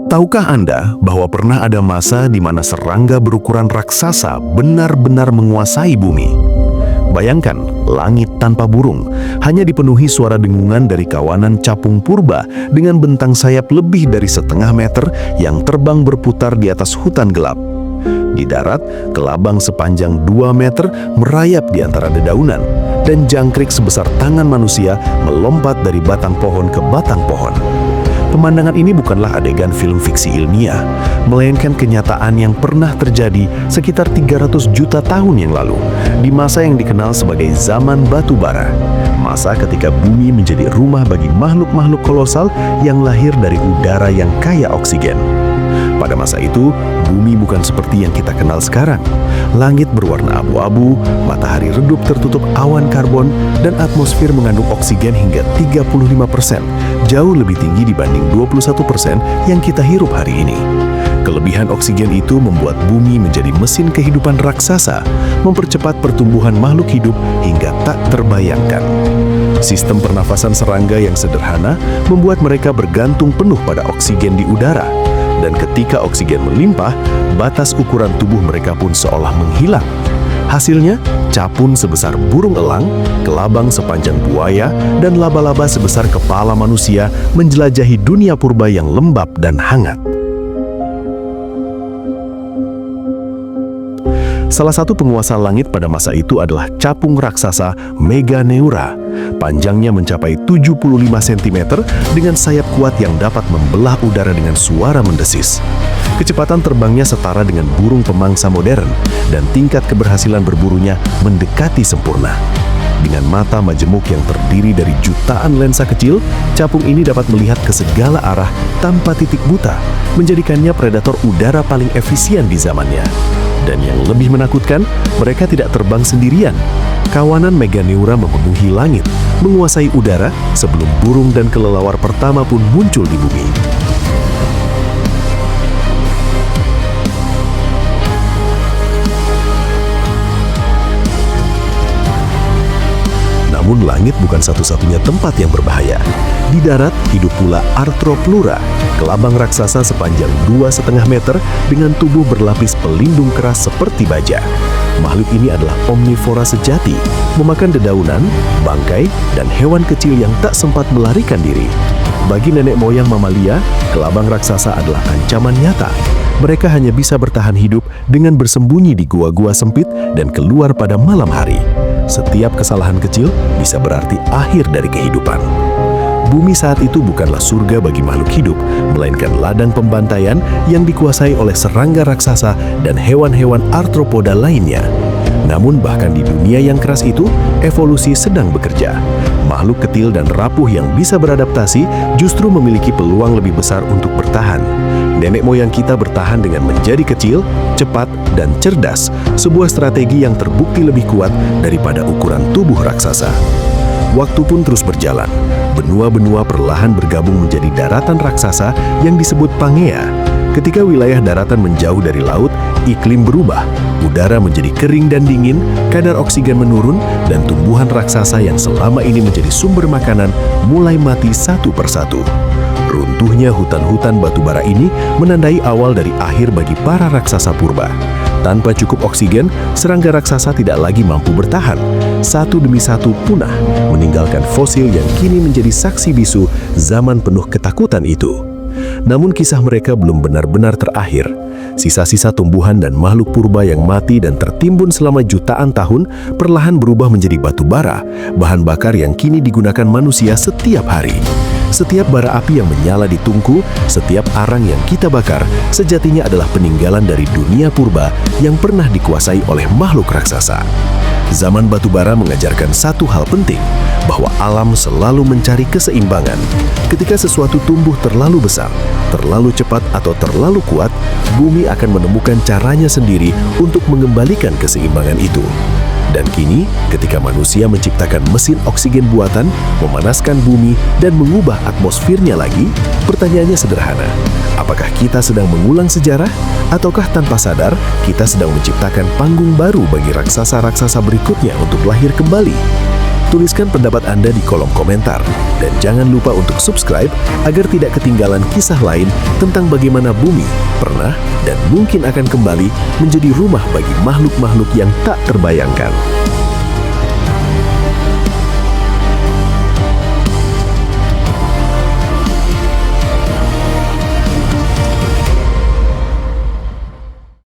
Tahukah Anda bahwa pernah ada masa di mana serangga berukuran raksasa benar-benar menguasai bumi? Bayangkan, langit tanpa burung, hanya dipenuhi suara dengungan dari kawanan capung purba dengan bentang sayap lebih dari 1/2 meter yang terbang berputar di atas hutan gelap. Di darat, kelabang sepanjang 2 meter merayap di antara dedaunan, dan jangkrik sebesar tangan manusia melompat dari batang pohon ke batang pohon. Pemandangan ini bukanlah adegan film fiksi ilmiah, melainkan kenyataan yang pernah terjadi sekitar 300 juta tahun yang lalu, di masa yang dikenal sebagai zaman batu bara. Masa ketika bumi menjadi rumah bagi makhluk-makhluk kolosal yang lahir dari udara yang kaya oksigen. Pada masa itu, bumi bukan seperti yang kita kenal sekarang. Langit berwarna abu-abu, matahari redup tertutup awan karbon, dan atmosfer mengandung oksigen hingga 35%, jauh lebih tinggi dibanding 21% yang kita hirup hari ini. Kelebihan oksigen itu membuat bumi menjadi mesin kehidupan raksasa, mempercepat pertumbuhan makhluk hidup hingga tak terbayangkan. Sistem pernafasan serangga yang sederhana membuat mereka bergantung penuh pada oksigen di udara. Dan ketika oksigen melimpah, batas ukuran tubuh mereka pun seolah menghilang. Hasilnya, capung sebesar burung elang, kelabang sepanjang buaya, dan laba-laba sebesar kepala manusia menjelajahi dunia purba yang lembab dan hangat. Salah satu penguasa langit pada masa itu adalah capung raksasa Meganeura. Panjangnya mencapai 75 cm dengan sayap kuat yang dapat membelah udara dengan suara mendesis. Kecepatan terbangnya setara dengan burung pemangsa modern, dan tingkat keberhasilan berburunya mendekati sempurna. Dengan mata majemuk yang terdiri dari jutaan lensa kecil, capung ini dapat melihat ke segala arah tanpa titik buta, menjadikannya predator udara paling efisien di zamannya. Dan yang lebih menakutkan, mereka tidak terbang sendirian. Kawanan Meganeura memenuhi langit, menguasai udara sebelum burung dan kelelawar pertama pun muncul di bumi. Namun langit bukan satu-satunya tempat yang berbahaya. Di darat hidup pula Arthropleura, kelabang raksasa sepanjang 2,5 meter dengan tubuh berlapis pelindung keras seperti baja. Makhluk ini adalah omnivora sejati, memakan dedaunan, bangkai, dan hewan kecil yang tak sempat melarikan diri. Bagi nenek moyang mamalia, kelabang raksasa adalah ancaman nyata. Mereka hanya bisa bertahan hidup dengan bersembunyi di gua-gua sempit dan keluar pada malam hari. Setiap kesalahan kecil bisa berarti akhir dari kehidupan. Bumi saat itu bukanlah surga bagi makhluk hidup, melainkan ladang pembantaian yang dikuasai oleh serangga raksasa dan hewan-hewan arthropoda lainnya. Namun bahkan di dunia yang keras itu, evolusi sedang bekerja. Makhluk kecil dan rapuh yang bisa beradaptasi justru memiliki peluang lebih besar untuk bertahan. Nenek moyang kita bertahan dengan menjadi kecil, cepat, dan cerdas, sebuah strategi yang terbukti lebih kuat daripada ukuran tubuh raksasa. Waktu pun terus berjalan. Benua-benua perlahan bergabung menjadi daratan raksasa yang disebut Pangea. Ketika wilayah daratan menjauh dari laut, iklim berubah, udara menjadi kering dan dingin, kadar oksigen menurun, dan tumbuhan raksasa yang selama ini menjadi sumber makanan mulai mati satu persatu. Runtuhnya hutan-hutan batu bara ini menandai awal dari akhir bagi para raksasa purba. Tanpa cukup oksigen, serangga raksasa tidak lagi mampu bertahan. Satu demi satu punah, meninggalkan fosil yang kini menjadi saksi bisu zaman penuh ketakutan itu. Namun kisah mereka belum benar-benar terakhir. Sisa-sisa tumbuhan dan makhluk purba yang mati dan tertimbun selama jutaan tahun perlahan berubah menjadi batu bara, bahan bakar yang kini digunakan manusia setiap hari. Setiap bara api yang menyala di tungku, setiap arang yang kita bakar, sejatinya adalah peninggalan dari dunia purba yang pernah dikuasai oleh makhluk raksasa. Zaman batu bara mengajarkan satu hal penting, bahwa alam selalu mencari keseimbangan. Ketika sesuatu tumbuh terlalu besar, terlalu cepat, atau terlalu kuat, bumi akan menemukan caranya sendiri untuk mengembalikan keseimbangan itu. Dan kini, ketika manusia menciptakan mesin oksigen buatan, memanaskan bumi, dan mengubah atmosfernya lagi, pertanyaannya sederhana. Apakah kita sedang mengulang sejarah? Ataukah tanpa sadar, kita sedang menciptakan panggung baru bagi raksasa-raksasa berikutnya untuk lahir kembali? Tuliskan pendapat Anda di kolom komentar. Dan jangan lupa untuk subscribe agar tidak ketinggalan kisah lain tentang bagaimana bumi pernah dan mungkin akan kembali menjadi rumah bagi makhluk-makhluk yang tak terbayangkan.